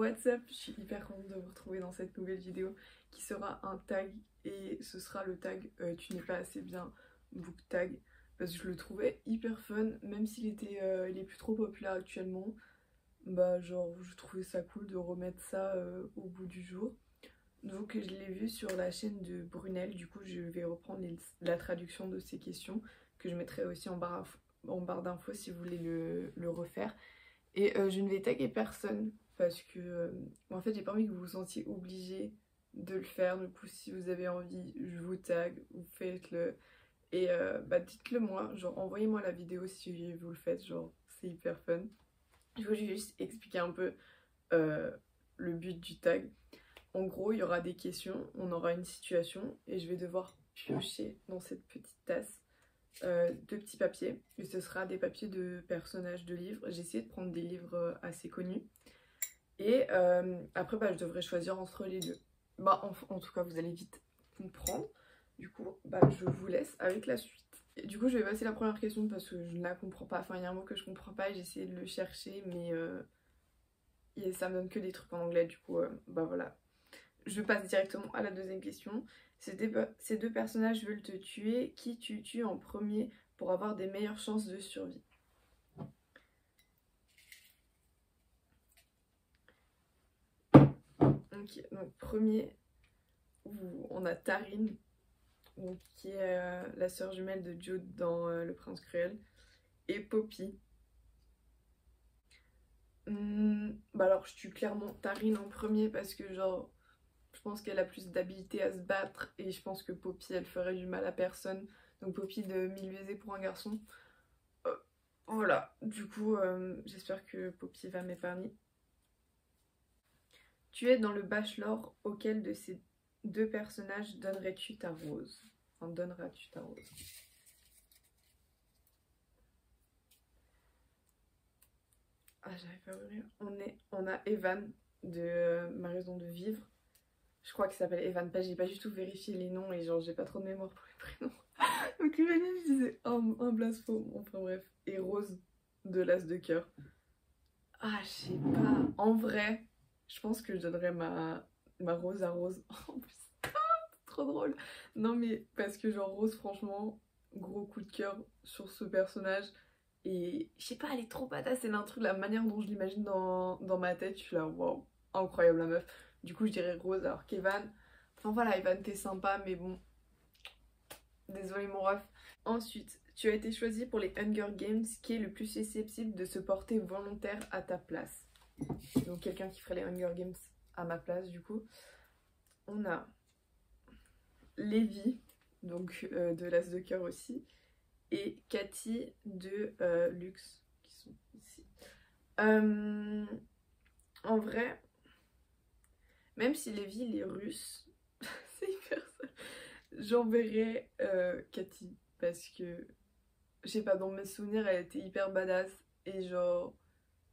what's up? Je suis hyper contente de vous retrouver dans cette nouvelle vidéo qui sera un tag et ce sera le tag tu n'es pas assez bien book tag parce que je le trouvais hyper fun même s'il était il est plus trop populaire actuellement. Bah genre je trouvais ça cool de remettre ça au bout du jour. Donc je l'ai vu sur la chaîne de Brunel, du coup je vais reprendre la traduction de ces questions que je mettrai aussi en barre d'infos si vous voulez le refaire. Et je ne vais taguer personne parce que en fait j'ai pas envie que vous vous sentiez obligé de le faire. Du coup si vous avez envie, je vous tag, vous faites-le. Et bah dites-le moi, genre envoyez-moi la vidéo si vous le faites, genre c'est hyper fun. Je vais juste expliquer un peu le but du tag. En gros il y aura des questions, on aura une situation et je vais devoir piocher dans cette petite tasse deux petits papiers et ce sera des papiers de personnages de livres. J'ai essayé de prendre des livres assez connus et après bah, je devrais choisir entre les deux. Bah en tout cas vous allez vite comprendre. Du coup bah, je vous laisse avec la suite. Et du coup je vais passer la première question parce que je ne la comprends pas. Enfin il y a un mot que je comprends pas et j'ai essayé de le chercher mais ça me donne que des trucs en anglais. Du coup bah voilà. Je passe directement à la deuxième question. Ces deux personnages veulent te tuer. Qui tu tues en premier pour avoir des meilleures chances de survie? Ok, donc premier, on a Tarin, donc, qui est la sœur jumelle de Jude dans Le Prince Cruel, et Poppy. Bah alors je tue clairement Tarin en premier parce que genre je pense qu'elle a plus d'habilité à se battre et je pense que Poppy elle ferait du mal à personne. Donc Poppy de 1000 baisers pour un garçon. Voilà, du coup j'espère que Poppy va m'épargner. Tu es dans le bachelor, auquel de ces deux personnages donnerais-tu ta rose? Enfin, donneras-tu ta rose? Ah, j'arrive pas à ouvrir. On a Evan de Ma raison de vivre. Je crois qu'il s'appelle Evan Page. J'ai pas du tout vérifié les noms et genre j'ai pas trop de mémoire pour les prénoms. Donc imagine, je disais un blasphème. Enfin bref. Et Rose de l'As de cœur. Ah, je sais pas. En vrai, je pense que je donnerais ma rose à Rose. En plus, trop drôle. Non mais parce que genre Rose, franchement, gros coup de cœur sur ce personnage. Et je sais pas, elle est trop badass. C'est un truc, la manière dont je l'imagine dans ma tête. Je suis là, waouh, incroyable la meuf. Du coup, je dirais Rose alors qu'Evan. Enfin voilà, Evan, t'es sympa, mais bon. Désolé mon ref. Ensuite, tu as été choisi pour les Hunger Games. Qui est le plus susceptible de se porter volontaire à ta place? Donc quelqu'un qui ferait les Hunger Games à ma place du coup. On a Lévi, donc de l'As de cœur aussi, et Cathy de Luxe, qui sont ici. En vrai, même si Lévi il est russe, c'est hyper ça, j'enverrais Cathy, parce que, je sais pas, dans mes souvenirs, elle était hyper badass, et genre,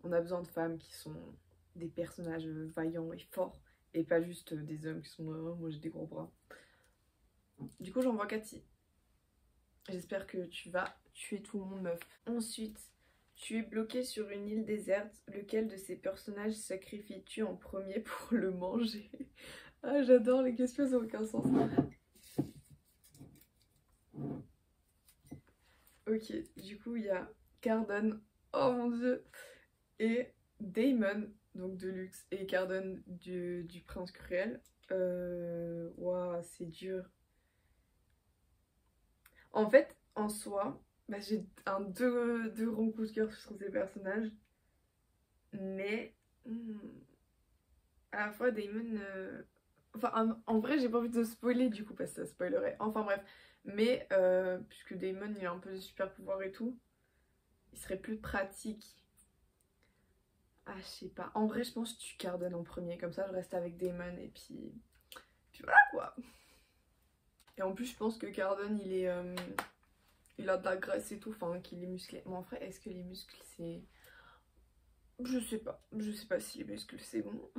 on a besoin de femmes qui sont des personnages vaillants et forts, et pas juste des hommes qui sont moi j'ai des gros bras. Du coup j'envoie Cathy. J'espère que tu vas tuer tout le monde, meuf. Ensuite, tu es bloqué sur une île déserte. Lequel de ces personnages sacrifies-tu en premier pour le manger? Ah, j'adore les questions, ça n'a aucun sens. Ok, du coup, il y a Cardon, oh mon dieu, et Damon, donc de Luxe, et Cardon du Prince Cruel. Waouh, c'est dur. En fait, en soi, bah, j'ai deux grands coups de cœur sur ces personnages. Mais à la fois Damon... Enfin, en vrai, j'ai pas envie de spoiler du coup, parce que ça spoilerait. Enfin bref. Mais puisque Damon, il a un peu de super pouvoir et tout, il serait plus pratique. Ah, je sais pas. En vrai, je pense que tu Cardon en premier. Comme ça, je reste avec Damon et puis... Puis voilà quoi. Et en plus, je pense que Cardon, il a de la graisse et tout, enfin qu'il est musclé. Mais en vrai, est-ce que les muscles c'est... Je sais pas si les muscles c'est bon.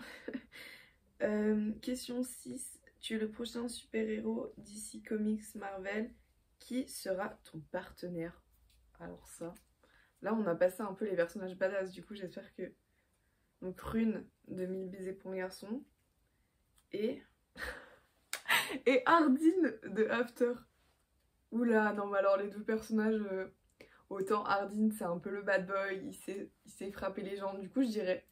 Question 6. Tu es le prochain super-héros d'ici Comics Marvel. Qui sera ton partenaire? Alors ça... Là, on a passé un peu les personnages badass. Du coup, j'espère que... Donc Rune de 1000 pour un garçon. Et... et Hardin de After. Oula, non mais alors les deux personnages, autant Hardin c'est un peu le bad boy, il sait frapper les gens. Du coup je dirais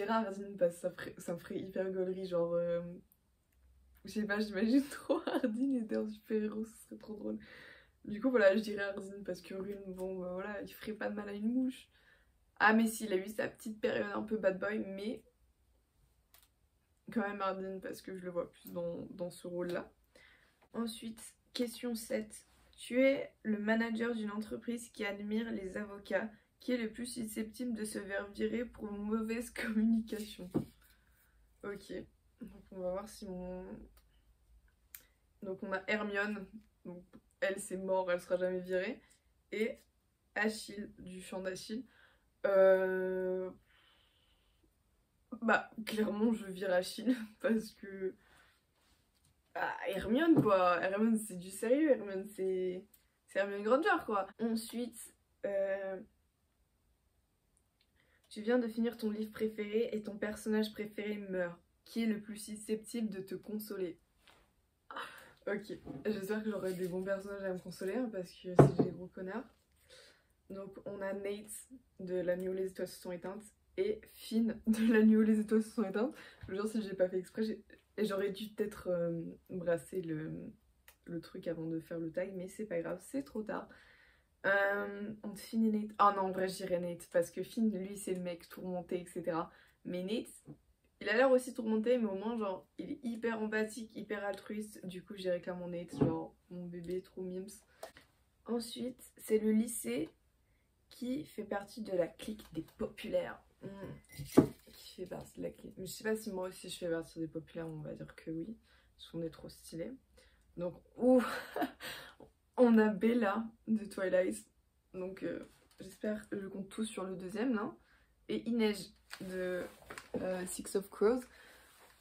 Hardin parce que ça me ferait hyper gaulerie, genre... je sais pas, j'imagine trop Hardin était un super héros, ce serait trop drôle. Du coup voilà, je dirais Hardin parce que Rune, bon bah, voilà, il ferait pas de mal à une mouche. Ah mais si, il a eu sa petite période un peu bad boy, mais quand même Hardin parce que je le vois plus dans ce rôle-là. Ensuite, question 7. Tu es le manager d'une entreprise qui admire les avocats, qui est le plus susceptible de se faire virer pour mauvaise communication. Ok, donc on va voir si mon... Donc on a Hermione, donc elle c'est mort, elle sera jamais virée. Et Achille, du chant d'Achille. Bah clairement je vire Achille parce que... Ah, Hermione quoi, Hermione c'est du sérieux, Hermione c'est Hermione Granger quoi. Ensuite, tu viens de finir ton livre préféré et ton personnage préféré meurt. Qui est le plus susceptible de te consoler? Ok, j'espère que j'aurai des bons personnages à me consoler hein, parce que c'est des gros connards. Donc on a Nate de La Nuit où les étoiles se sont éteintes et Finn de La Nuit où les étoiles se sont éteintes. Je veux dire si j'ai pas fait exprès, j'aurais dû peut-être brasser le truc avant de faire le tag, mais c'est pas grave, c'est trop tard. Entre Finn et Nate... Ah non, en vrai je dirais Nate parce que Finn lui c'est le mec tourmenté etc. Mais Nate... Il a l'air aussi tourmenté, mais au moins, genre, il est hyper empathique, hyper altruiste. Du coup, je dirais clairement Nate, genre, mon bébé, trop mimes. Ensuite, c'est le lycée qui fait partie de la clique des populaires. Qui fait partie de la clique. Mais je sais pas si moi aussi je fais partie des populaires, on va dire que oui. Parce qu'on est trop stylé. Donc, ouh on a Bella de Twilight. Donc, j'espère que je compte tous sur le deuxième, là. Et Inej de Six of Crows.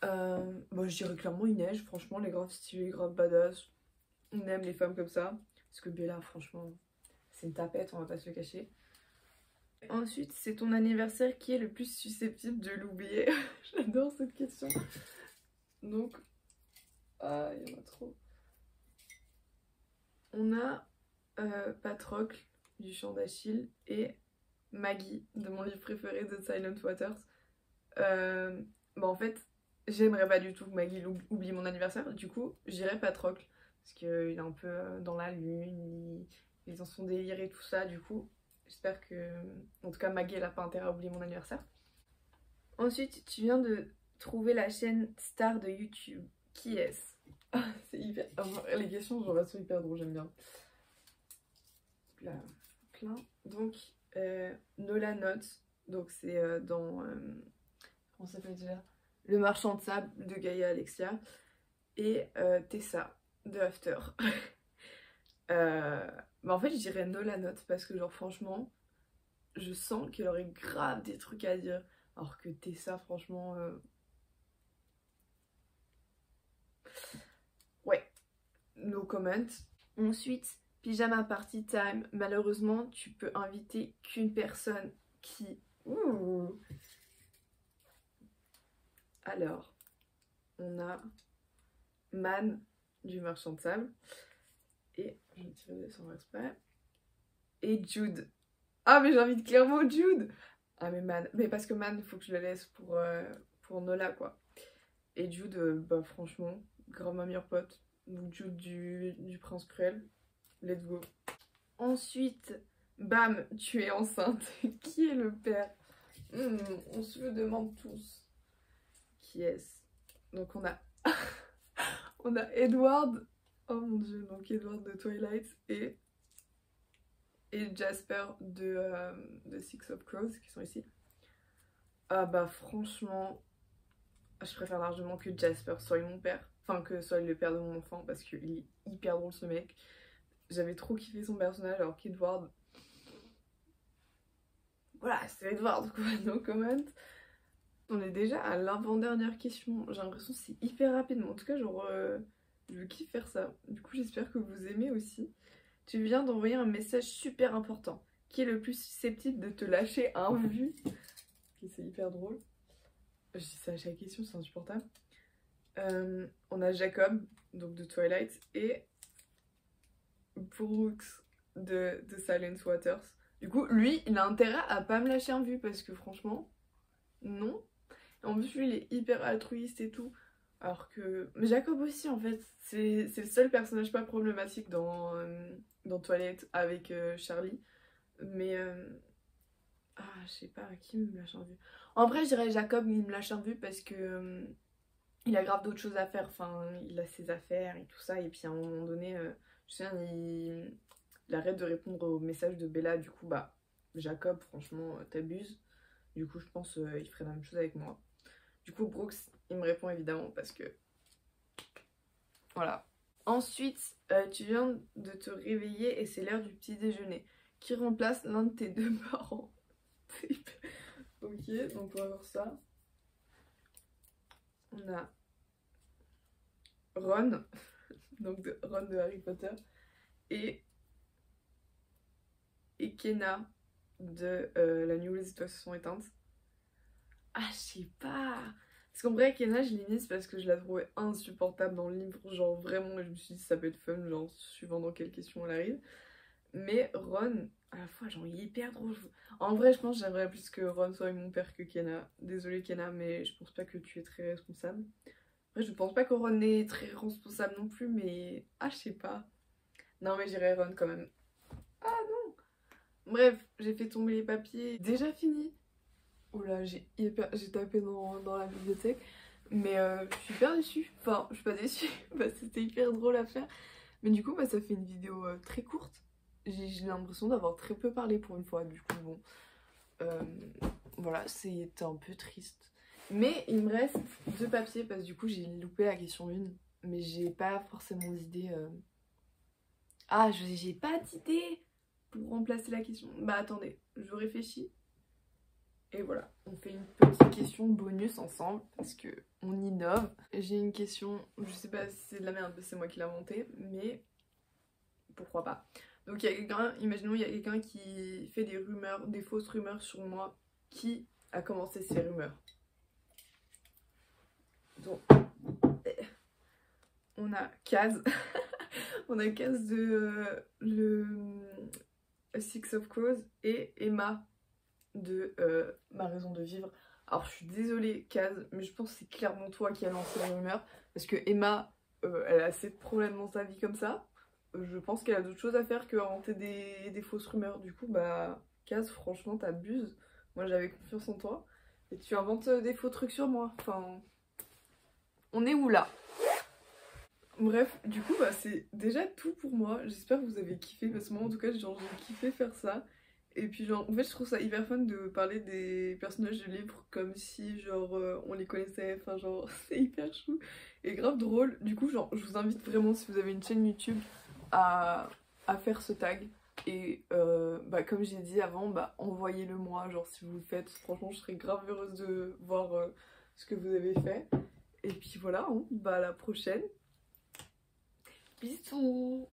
Bon, je dirais clairement Inej, franchement, les graves stylés, grave badass. On aime les femmes comme ça. Parce que Bella, franchement, c'est une tapette, on va pas se le cacher. Ensuite, c'est ton anniversaire qui est le plus susceptible de l'oublier. J'adore cette question. Donc, ah, il y en a trop. On a Patrocle du chant d'Achille et Maggie de mon livre préféré de Silent Waters. Bah en fait, j'aimerais pas du tout que Maggie oublie mon anniversaire. Du coup, j'irais Patrocle parce qu'il est un peu dans la lune, il est dans son délire et tout ça. Du coup, j'espère que... En tout cas, Maggie, elle a pas intérêt à oublier mon anniversaire. Ensuite, tu viens de trouver la chaîne star de YouTube. Qui est-ce? C'est hyper... les questions, j'en reste hyper drôle, j'aime bien. Là, plein. Donc, Nola Note. Donc, c'est dans... comment ça s'appelle déjà? Le marchand de sable de Gaïa Alexia. Et Tessa de After. Bah en fait, je dirais Nola Note parce que, genre, franchement, je sens qu'elle aurait grave des trucs à dire. Alors que Tessa, franchement... ouais, no comment. Ensuite, pyjama party time. Malheureusement, tu peux inviter qu'une personne qui... Ouh. Alors, on a Man du marchand de sable. Et, je vais tirer des sans exprès. Et Jude. Ah, mais j'invite clairement Jude. Ah, mais Man. Mais parce que Man, il faut que je le laisse pour Nola, quoi. Et Jude, bah franchement, grave ma meilleure pote. Donc Jude du Prince Cruel. Let's go. Ensuite, bam, tu es enceinte. Qui est le père? On se le demande tous. Qui est-ce? Donc on a... on a Edward. Oh mon dieu, donc Edward de Twilight et Jasper de Six of Crows qui sont ici. Ah bah franchement, je préfère largement que Jasper soit mon père. Enfin que soit le père de mon enfant parce qu'il est hyper drôle ce mec. J'avais trop kiffé son personnage alors qu'Edward... Voilà, c'est Edward quoi, no comment. On est déjà à l'avant-dernière question. J'ai l'impression que c'est hyper rapide, mais en tout cas genre... je kiffe faire ça. Du coup j'espère que vous aimez aussi. Tu viens d'envoyer un message super important. Qui est le plus susceptible de te lâcher un vu? C'est hyper drôle. Je dis ça à chaque question, c'est insupportable. On a Jacob, donc de Twilight, et Brooks de Silent Waters. Du coup, lui, il a intérêt à pas me lâcher en vue parce que franchement, non. En plus, lui, il est hyper altruiste et tout. Alors que. Mais Jacob aussi, en fait. C'est le seul personnage pas problématique dans Twilight avec Charlie. Mais. Ah, je sais pas, qui me lâche en vue. En vrai, je dirais Jacob, il me lâche en vue parce que. Il a grave d'autres choses à faire. Enfin, il a ses affaires et tout ça. Et puis à un moment donné, je sais, il arrête de répondre aux messages de Bella. Du coup, bah, Jacob, franchement, t'abuses. Du coup, je pense il ferait la même chose avec moi. Du coup, Brooks, il me répond évidemment parce que... Voilà. Ensuite, tu viens de te réveiller et c'est l'heure du petit déjeuner. Qui remplace l'un de tes deux parents? Ok, donc on va voir ça. On a Ron, donc Ron de Harry Potter, et Kenna de La Nuit où les étoiles se sont éteintes. Ah, je sais pas. Parce qu'en vrai, Kenna, je l'ai mise parce que je la trouvais insupportable dans le livre. Genre vraiment, je me suis dit ça peut être fun, genre suivant dans quelle question elle arrive. Mais Ron, à la fois, genre il est hyper drôle. En vrai, je pense que j'aimerais plus que Ron soit mon père que Kenna. Désolée Kenna, mais je pense pas que tu es très responsable. Après, je pense pas que Ron est très responsable non plus, mais... Ah, je sais pas. Non, mais j'irais Ron quand même. Ah non. Bref, j'ai fait tomber les papiers. Déjà fini. Oula, j'ai tapé dans la bibliothèque. Mais je suis hyper déçue. Enfin, je suis pas déçue, parce que c'était hyper drôle à faire. Mais du coup, bah, ça fait une vidéo très courte. J'ai l'impression d'avoir très peu parlé pour une fois. Du coup, bon. Voilà, c'est un peu triste. Mais il me reste 2 papiers parce que du coup, j'ai loupé la question 1. Mais j'ai pas forcément d'idée. Ah, j'ai pas d'idée pour remplacer la question. Bah, attendez, je réfléchis. Et voilà, on fait une petite question bonus ensemble parce que on innove. J'ai une question, je sais pas si c'est de la merde, c'est moi qui l'ai inventée, mais pourquoi pas. Donc il y a quelqu'un, imaginons il y a quelqu'un qui fait des rumeurs, des fausses rumeurs sur moi. Qui a commencé ces rumeurs? Donc on a Kaz, on a Kaz de le Six of Crows et Emma de Ma raison de vivre. Alors je suis désolée Kaz, mais je pense que c'est clairement toi qui as lancé la rumeur parce que Emma, elle a assez de problèmes dans sa vie comme ça. Je pense qu'elle a d'autres choses à faire que inventer des fausses rumeurs. Du coup, bah Kaz, franchement, t'abuses. Moi, j'avais confiance en toi et tu inventes des faux trucs sur moi. Enfin, on est où là? Bref, du coup, bah, c'est déjà tout pour moi. J'espère que vous avez kiffé parce que moi, en tout cas, genre, j'ai kiffé faire ça. Et puis genre, en fait je trouve ça hyper fun de parler des personnages du livre comme si genre on les connaissait, enfin genre c'est hyper chou et grave drôle. Du coup genre je vous invite vraiment si vous avez une chaîne YouTube à faire ce tag. Et bah, comme j'ai dit avant, bah envoyez-le moi, genre si vous le faites, franchement je serais grave heureuse de voir ce que vous avez fait. Et puis voilà, hein, bah à la prochaine. Bisous.